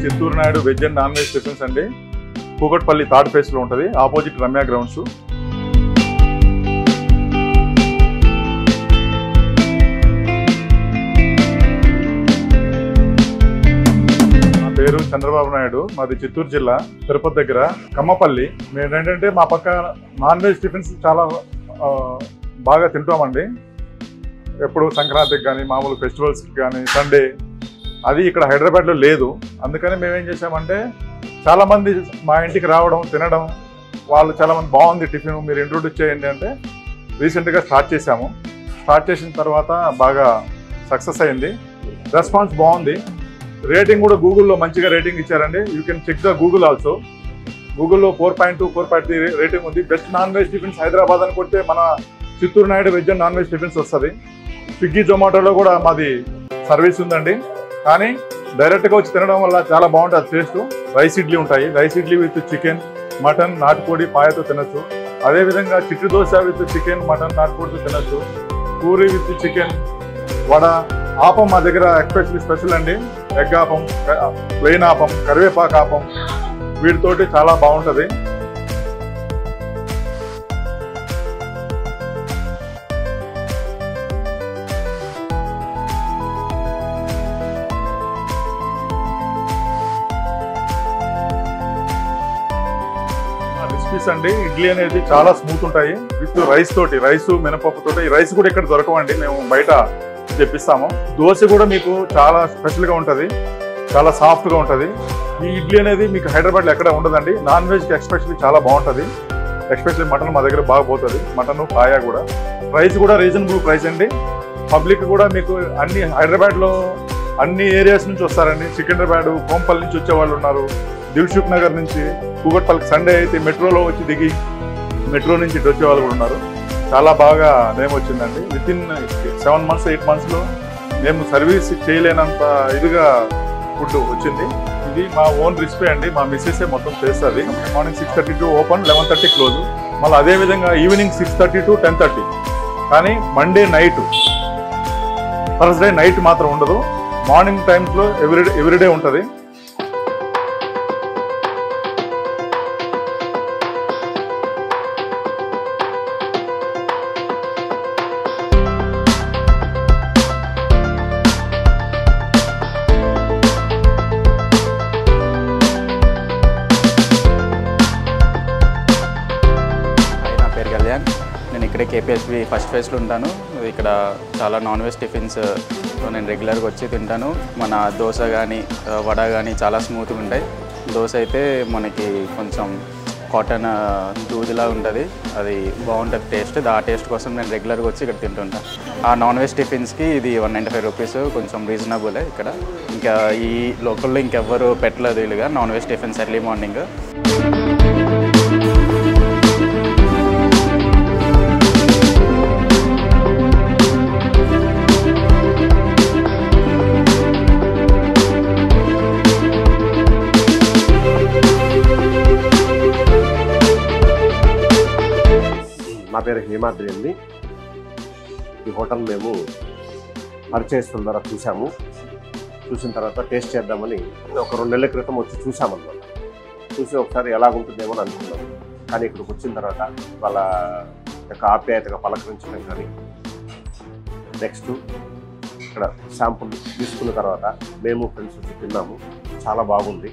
Chittoor Naidu veg and non veg tiffins అండి. Kukatpally third phase లో ఉంటుంది, ఆపోజిట్ రమ్య గ్రౌండ్స్. నా పేరు చంద్రబాబు నాయుడు, మాది చిత్తూరు జిల్లా, తిరుపతి దగ్గర కమ్మపల్లి. మేము ఏంటంటే మా పక్క నాన్ వెజ్ టిఫిన్స్ చాలా బాగా తింటామండి. ఎప్పుడు సంక్రాంతికి కానీ, మామూలు ఫెస్టివల్స్కి కానీ, సండే. అది ఇక్కడ హైదరాబాద్లో లేదు. అందుకని మేమేం చేసామంటే, చాలామంది మా ఇంటికి రావడం, తినడం, వాళ్ళు చాలామంది బాగుంది టిఫిన్, మీరు ఇంట్రొడ్యూస్ చేయండి అంటే రీసెంట్గా స్టార్ట్ చేసాము. స్టార్ట్ చేసిన తర్వాత బాగా సక్సెస్ అయింది, రెస్పాన్స్ బాగుంది. రేటింగ్ కూడా గూగుల్లో మంచిగా రేటింగ్ ఇచ్చారండి. You can check the Google also. గూగుల్లో 4.2, 4.3 రేటింగ్ ఉంది. Best non veg tiffins Hyderabad అని కొడితే మన Chittoor Naidu veg and non veg tiffins వస్తుంది. స్విగ్గీ, జొమాటోలో కూడా మాది సర్వీస్ ఉందండి. కానీ డైరెక్ట్గా వచ్చి తినడం వల్ల చాలా బాగుంటుంది టేస్ట్. రైస్ ఇడ్లీ ఉంటాయి, rice idli with chicken, mutton, నాటుకోడి, పాయతో తినచ్చు. అదేవిధంగా చిట్టి దోశ విత్ చికెన్, మటన్, నాటుకోడితో తినచ్చు. పూరి విత్ చికెన్, వడ, ఆపం మా దగ్గర ఎక్స్పెషల్లీ స్పెషల్ అండి. ఎగ్ ఆపం, ప్లెయిన్ ఆపం, కరివేపాకు ఆపం, వీటితోటి చాలా బాగుంటుంది. రెసిపీస్ అండి, ఇడ్లీ అనేది చాలా స్మూత్ ఉంటాయి విత్ రైస్ తోటి, రైస్ మినపప్పు తోటి. ఈ రైస్ కూడా ఇక్కడ దొరకవండి, మేము బయట తెప్పిస్తాము. దోశ కూడా మీకు చాలా స్పెషల్గా ఉంటుంది, చాలా సాఫ్ట్గా ఉంటుంది. ఈ ఇడ్లీ అనేది మీకు హైదరాబాద్లో ఎక్కడ ఉండదండి. నాన్ వెజ్కి ఎస్పెషల్లీ చాలా బాగుంటుంది. ఎస్పెషల్లీ మటన్ మా దగ్గర బాగా పోతుంది, మటన్, పాయ కూడా. ప్రైస్ కూడా రీజనబుల్ ప్రైస్ అండి. పబ్లిక్ కూడా మీకు అన్ని హైదరాబాద్లో అన్ని ఏరియాస్ నుంచి వస్తారండి. సికింద్రాబాద్, కోంపల్లి నుంచి వచ్చే వాళ్ళు ఉన్నారు, దిల్సుఖ్ నగర్ నుంచి, కూకట్పల్లికి సండే అయితే మెట్రోలో వచ్చి దిగి మెట్రో నుంచి ఇటు వచ్చే వాళ్ళు కూడా ఉన్నారు. చాలా బాగా నేమ్ వచ్చిందండి. వితిన్ 7 months, 8 monthsలో మేము సర్వీస్ చేయలేనంత ఇదిగా ఫుడ్ వచ్చింది. ఇది మా ఓన్ రెసిపీ అండి, మా మిస్సెసే మొత్తం చేస్తుంది. Morning 6:30 open, 11:30 close. మళ్ళీ అదేవిధంగా ఈవినింగ్ 6:30 to 10:30. కానీ మండే నైట్, థర్స్డే నైట్ మాత్రం ఉండదు. మార్నింగ్ టైమ్స్లో ఎవ్రీడే ఉంటుంది. నేను ఇక్కడే కేపీహెచ్బి ఫస్ట్ ఫేజ్లో ఉంటాను. ఇక్కడ చాలా నాన్ వెజ్ టిఫిన్స్ నేను రెగ్యులర్గా వచ్చి తింటాను. మన దోశ కానీ, వడ కానీ చాలా స్మూత్గా ఉంటాయి. దోశ అయితే మనకి కొంచెం కాటన్ దూదిలా ఉంటుంది, అది బాగుంటుంది టేస్ట్. ఆ టేస్ట్ కోసం నేను రెగ్యులర్గా వచ్చి ఇక్కడ తింటుంటాను. ఆ నాన్ వెజ్ టిఫిన్స్కి ఇది 195 రూపీస్, కొంచెం రీజనబులే ఇక్కడ. ఇంకా ఈ లోకల్లో ఇంకెవ్వరు పెట్టలేదు ఇలాగా non veg tiffins early morning. నా పేరు హేమాద్రి అండి. ఈ హోటల్ మేము పరిచయస్తుల ద్వారా చూసిన తర్వాత టేస్ట్ చేద్దామని ఒక 2 నెలల క్రితం వచ్చి చూసామన్నమాట. చూసి ఒకసారి ఎలాగుంటుందేమో అని అనుకున్నాము. కానీ ఇక్కడికి వచ్చిన తర్వాత వాళ్ళ యొక్క ఆప్యాయతగా పలకరించడం కానీ, నెక్స్ట్ ఇక్కడ శాంపుల్ తీసుకున్న తర్వాత మేము ఫ్రెండ్స్ వచ్చి తిన్నాము. చాలా బాగుంది.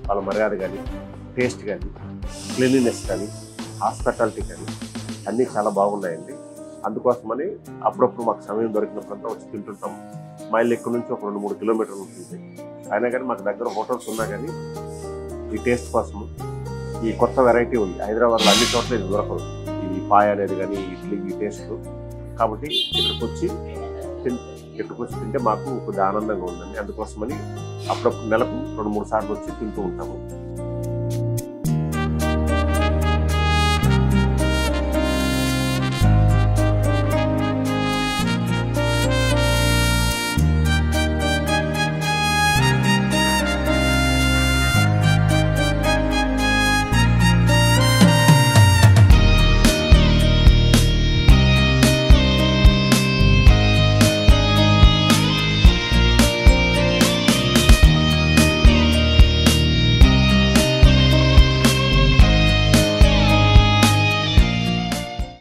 వాళ్ళ మర్యాద కానీ, టేస్ట్ కానీ, క్లీన్లీనెస్ కానీ, హాస్పిటాలిటీ కానీ అన్నీ చాలా బాగున్నాయండి. అందుకోసమని అప్పుడప్పుడు మాకు సమయం దొరికినప్పుడంతా వచ్చి తింటుంటాం. మైల్ ఇక్కడ నుంచి ఒక 2-3 కిలోమీటర్లు ఉంటుంది. అయినా కానీ మాకు దగ్గర హోటల్స్ ఉన్నా కానీ ఈ టేస్ట్ కోసం ఈ కొత్త వెరైటీ ఉంది. హైదరాబాద్లో అన్ని చోట్ల ఇది దొరకదు, ఈ పాయ అనేది కానీ, ఇడ్లీ, ఈ టేస్ట్. కాబట్టి ఇక్కడికి వచ్చి తింటే మాకు కొద్దిగా ఆనందంగా ఉందండి. అందుకోసమని అప్పుడప్పుడు నెలకు 2-3 సార్లు వచ్చి తింటూ ఉంటాము.